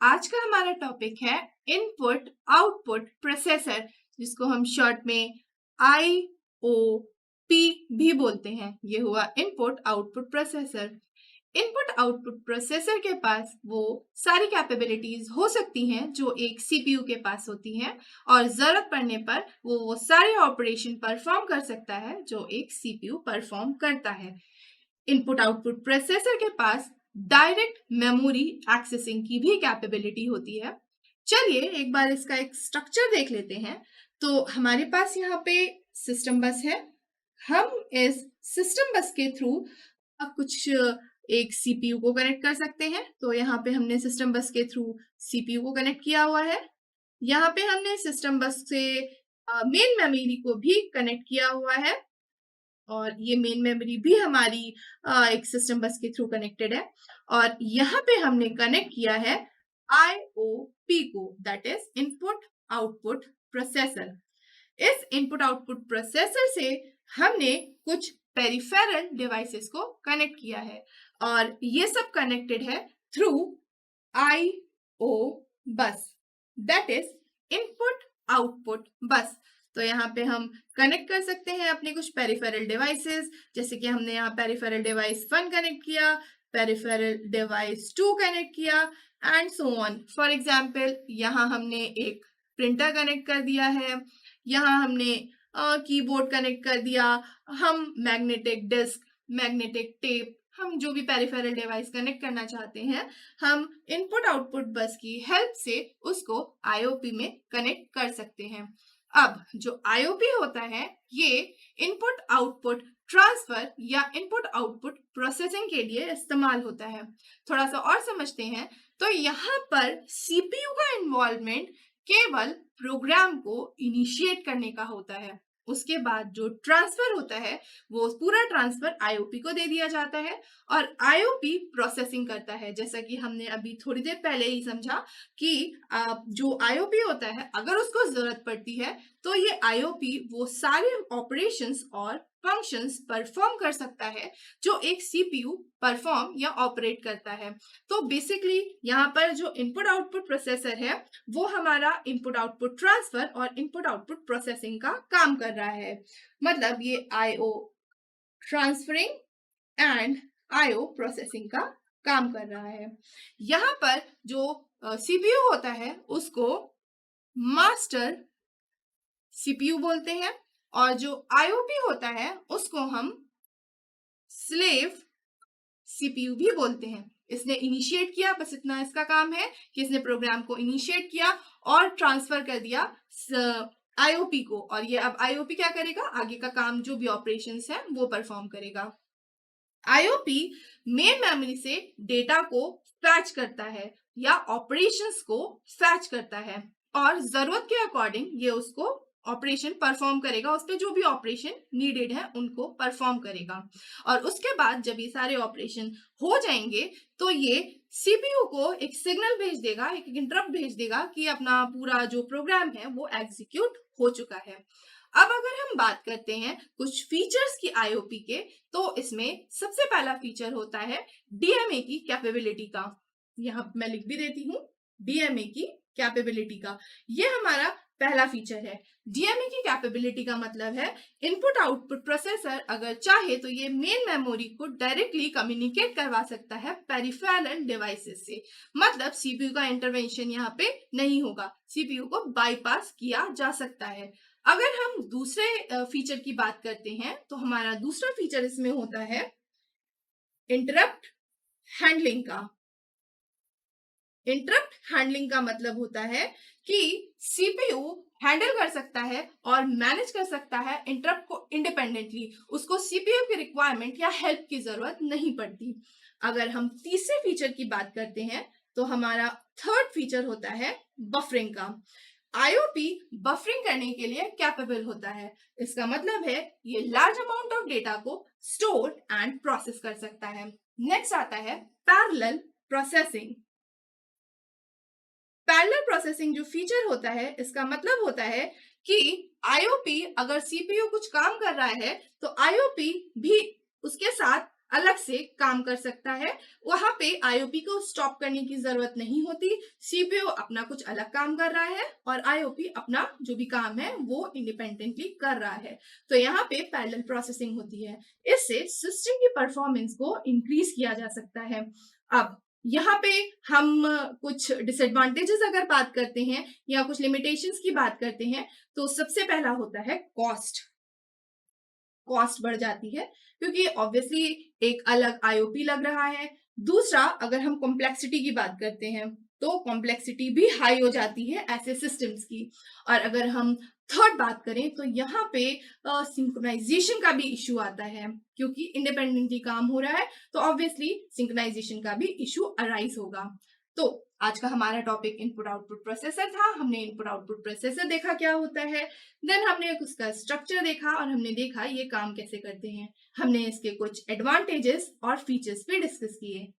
आज का हमारा टॉपिक है इनपुट आउटपुट प्रोसेसर, जिसको हम शॉर्ट में IOP भी बोलते हैं। ये हुआ input output processor. Input output processor के पास वो सारी कैपेबिलिटीज हो सकती हैं जो एक सीपीयू के पास होती हैं, और जरूरत पड़ने पर वो सारे ऑपरेशन परफॉर्म कर सकता है जो एक सीपीयू परफॉर्म करता है। इनपुट आउटपुट प्रोसेसर के पास डायरेक्ट मेमोरी एक्सेसिंग की भी कैपेबिलिटी होती है। चलिए एक बार इसका एक स्ट्रक्चर देख लेते हैं। तो हमारे पास यहाँ पे सिस्टम बस है। हम इस सिस्टम बस के थ्रू कुछ एक सीपीयू को कनेक्ट कर सकते हैं। तो यहाँ पे हमने सिस्टम बस के थ्रू सीपीयू को कनेक्ट किया हुआ है। यहाँ पे हमने सिस्टम बस से मेन मेमोरी को भी कनेक्ट किया हुआ है, और ये मेन मेमोरी भी हमारी एक सिस्टम बस के थ्रू कनेक्टेड है। और यहाँ पे हमने कनेक्ट किया है IOP को, that is input output processor. इस इनपुट आउटपुट प्रोसेसर से हमने कुछ पेरिफेरल डिवाइसेस को कनेक्ट किया है, और ये सब कनेक्टेड है थ्रू IO बस, दैट इज इनपुट आउटपुट बस। तो यहाँ पे हम कनेक्ट कर सकते हैं अपने कुछ पेरिफेरल डिवाइसेस, जैसे कि हमने यहाँ पेरिफेरल डिवाइस 1 कनेक्ट किया, पेरिफेरल डिवाइस 2 कनेक्ट किया, and so on. For example यहाँ हमने एक प्रिंटर कनेक्ट कर दिया है, यहाँ हमने कीबोर्ड कनेक्ट कर दिया, हम मैग्नेटिक डिस्क, मैग्नेटिक टेप, हम जो भी पेरिफेरल डिवाइस कनेक्ट करना चाहते हैं, हम इनपुट आउटपुट बस की हेल्प से उसको IOP में कनेक्ट कर सकते हैं। अब जो IOP होता है ये इनपुट आउटपुट ट्रांसफर या इनपुट आउटपुट प्रोसेसिंग के लिए इस्तेमाल होता है। थोड़ा सा और समझते हैं। तो यहाँ पर सीपीयू का इन्वॉल्वमेंट केवल प्रोग्राम को इनिशिएट करने का होता है। उसके बाद जो ट्रांसफर होता है वो पूरा ट्रांसफर IOP को दे दिया जाता है, और IOP प्रोसेसिंग करता है। जैसा कि हमने अभी थोड़ी देर पहले ही समझा कि जो IOP होता है, अगर उसको जरूरत पड़ती है तो ये IOP वो सारे ऑपरेशंस और फंक्शंस परफॉर्म कर सकता है जो एक सीपीयू परफॉर्म या ऑपरेट करता है। तो बेसिकली यहाँ पर जो इनपुट आउटपुट प्रोसेसर है वो हमारा इनपुट आउटपुट ट्रांसफर और इनपुट आउटपुट प्रोसेसिंग का काम कर रहा है। मतलब ये IO transferring and IO processing का काम कर रहा है। यहाँ पर जो सीपीयू होता है उसको मास्टर सीपीयू बोलते हैं, और जो IOP होता है उसको हम स्लेव सीपीयू भी बोलते हैं। इसने इनिशिएट किया, बस इतना इसका काम है कि इसने प्रोग्राम को इनिशिएट किया और ट्रांसफर कर दिया IOP को, और ये अब IOP क्या करेगा, आगे का काम जो भी ऑपरेशंस है वो परफॉर्म करेगा। IOP मेन मेमोरी से डेटा को फैच करता है या ऑपरेशंस को फैच करता है, और जरूरत के अकॉर्डिंग ये उसको ऑपरेशन परफॉर्म करेगा, उस पर जो भी ऑपरेशन नीडेड है उनको परफॉर्म करेगा। और उसके बाद जब ये सारे ऑपरेशन हो जाएंगे तो ये सीपीयू को एक सिग्नल भेज देगा, एक इंटरप्ट भेज देगा कि अपना पूरा जो प्रोग्राम है वो एग्जीक्यूट हो चुका है। अब अगर हम बात करते हैं कुछ फीचर्स की IOP के, तो इसमें सबसे पहला फीचर होता है DMA की कैपेबिलिटी का। यहाँ मैं लिख भी देती हूँ, DMA की कैपेबिलिटी का। ये हमारा पहला फीचर है। DMA की कैपेबिलिटी का मतलब है इनपुट आउटपुट प्रोसेसर अगर चाहे तो ये मेन मेमोरी को डायरेक्टली कम्युनिकेट करवा सकता है पेरिफेरल डिवाइसेस से। मतलब सीपीयू का इंटरवेंशन यहाँ पे नहीं होगा, सीपीयू को बाईपास किया जा सकता है। अगर हम दूसरे फीचर की बात करते हैं तो हमारा दूसरा फीचर इसमें होता है इंटरप्ट हैंडलिंग का। इंटरप्ट हैंडलिंग का मतलब होता है कि सीपीयू हैंडल कर सकता है और मैनेज कर सकता है इंटरप्ट को इंडिपेंडेंटली, उसको सीपीयू की रिक्वायरमेंट या हेल्प की जरूरत नहीं पड़ती। अगर हम तीसरे फीचर की बात करते हैं तो हमारा थर्ड फीचर होता है बफरिंग का। IOP बफरिंग करने के लिए कैपेबल होता है। इसका मतलब है ये लार्ज अमाउंट ऑफ डेटा को स्टोर एंड प्रोसेस कर सकता है। नेक्स्ट आता है पैरेलल प्रोसेसिंग। पैरेलल प्रोसेसिंग जो फीचर होता है इसका मतलब होता है कि IOP अगर CPU कुछ काम कर रहा है तो IOP भी उसके साथ अलग से काम कर सकता है। वहां पे आईओपी को स्टॉप करने की जरूरत नहीं होती। सीपीयू अपना कुछ अलग काम कर रहा है और आईओपी अपना जो भी काम है वो इंडिपेंडेंटली कर रहा है। तो यहाँ पे पैरेलल प्रोसेसिंग होती है। इससे सिस्टम की परफॉर्मेंस को इंक्रीज किया जा सकता है। अब यहाँ पे हम कुछ डिसएडवांटेजेस अगर बात करते हैं या कुछ लिमिटेशंस की बात करते हैं, तो सबसे पहला होता है कॉस्ट। कॉस्ट बढ़ जाती है क्योंकि ऑब्वियसली एक अलग आईओपी लग रहा है। दूसरा, अगर हम कॉम्प्लेक्सिटी की बात करते हैं तो कॉम्प्लेक्सिटी भी हाई हो जाती है ऐसे सिस्टम्स की। और अगर हम थर्ड बात करें तो यहाँ पे सिंक्रोनाइजेशन का भी इशू आता है, क्योंकि इंडिपेंडेंटली काम हो रहा है तो ऑब्वियसली सिंक्रोनाइजेशन का भी इशू अराइज होगा। तो आज का हमारा टॉपिक इनपुट आउटपुट प्रोसेसर था। हमने इनपुट आउटपुट प्रोसेसर देखा क्या होता है, देन हमने उसका स्ट्रक्चर देखा और हमने देखा ये काम कैसे करते हैं। हमने इसके कुछ एडवांटेजेस और फीचर्स भी डिस्कस किए।